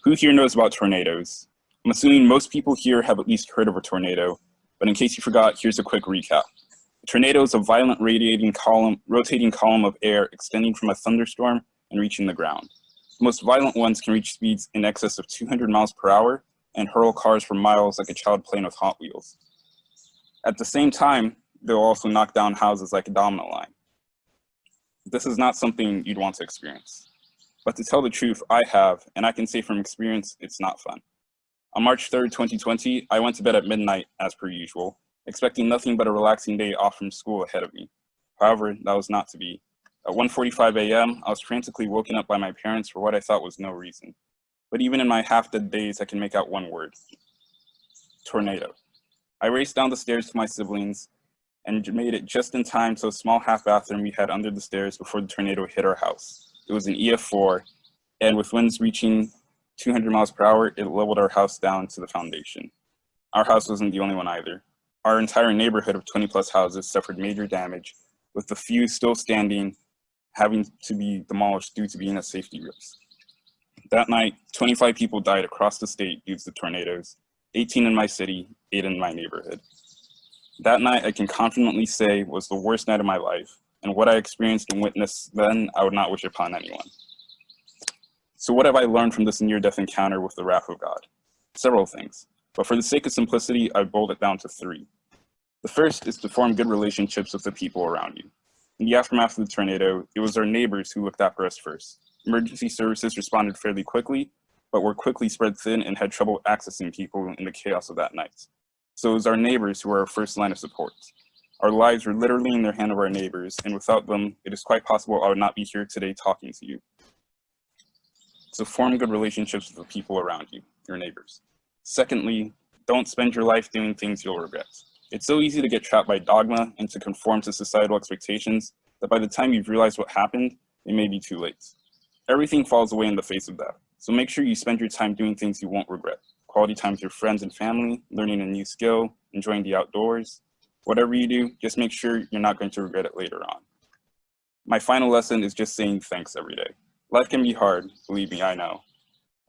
Who here knows about tornadoes? I'm assuming most people here have at least heard of a tornado, but in case you forgot, here's a quick recap. A tornado is a violent rotating column of air extending from a thunderstorm and reaching the ground. The most violent ones can reach speeds in excess of 200 miles per hour and hurl cars for miles like a child playing with Hot Wheels. At the same time, they'll also knock down houses like a domino line. This is not something you'd want to experience. But to tell the truth, I have, and I can say from experience, it's not fun. On March 3rd, 2020, I went to bed at midnight, as per usual, expecting nothing but a relaxing day off from school ahead of me. However, that was not to be. At 1:45 a.m., I was frantically woken up by my parents for what I thought was no reason. But even in my half-dead daze, I can make out one word: tornado. I raced down the stairs to my siblings and made it just in time to a small half bathroom we had under the stairs before the tornado hit our house. It was an EF4, and with winds reaching 200 miles per hour, it leveled our house down to the foundation. Our house wasn't the only one either. Our entire neighborhood of 20 plus houses suffered major damage, with the few still standing having to be demolished due to being a safety risk. That night, 25 people died across the state due to the tornadoes, 18 in my city, 8 in my neighborhood. That night, I can confidently say, was the worst night of my life, and what I experienced and witnessed then, I would not wish upon anyone. So what have I learned from this near-death encounter with the wrath of God? Several things, but for the sake of simplicity, I boiled it down to 3. The first is to form good relationships with the people around you. In the aftermath of the tornado, it was our neighbors who looked after us first. Emergency services responded fairly quickly, but were quickly spread thin and had trouble accessing people in the chaos of that night. So it was our neighbors who were our first line of support. Our lives were literally in the hand of our neighbors, and without them, it is quite possible I would not be here today talking to you. So form good relationships with the people around you, your neighbors. Secondly, don't spend your life doing things you'll regret. It's so easy to get trapped by dogma and to conform to societal expectations that by the time you've realized what happened, it may be too late. Everything falls away in the face of death, so make sure you spend your time doing things you won't regret. Quality time with your friends and family, learning a new skill, enjoying the outdoors. Whatever you do, just make sure you're not going to regret it later on. My final lesson is just saying thanks every day. Life can be hard, believe me, I know.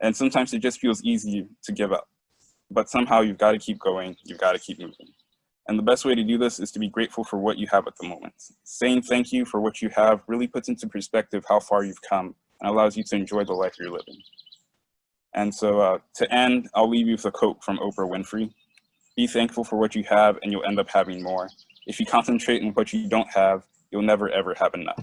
And sometimes it just feels easy to give up. But somehow you've got to keep going, you've got to keep moving. And the best way to do this is to be grateful for what you have at the moment. Saying thank you for what you have really puts into perspective how far you've come and allows you to enjoy the life you're living. And so to end, I'll leave you with a quote from Oprah Winfrey. Be thankful for what you have and you'll end up having more. If you concentrate on what you don't have, you'll never ever have enough.